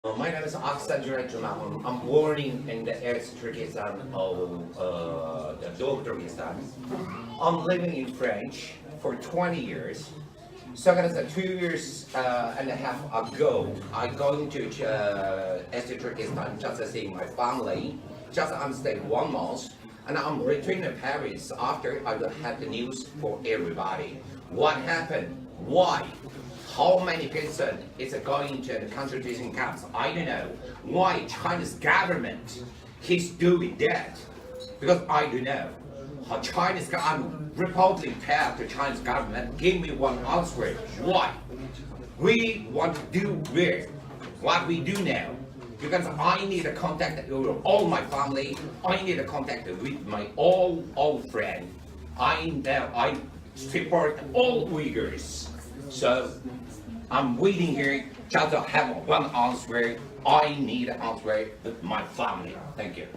My name is Jumexun. I'm born in the ex Turkestan of the Doğu Turkestan. I'm living in French for 20 years. So guys, 2 years and a half ago, I going to East Turkestan just to see my family. Just I'm staying 1 month, and I'm returning to Paris after I will have the news for everybody. What happened? Why? How many person is going to the concentration camps? I don't know. Why Chinese government is doing that? Because I don't know. How I'm reportedly tell the Chinese government, give me one answer. Why? We want to do this. What we do now. Because I need to contact all my family. I need to contact with my all friend. I support all Uyghurs. So I'm waiting here just to have one answer. I need an answer with my family. Thank you.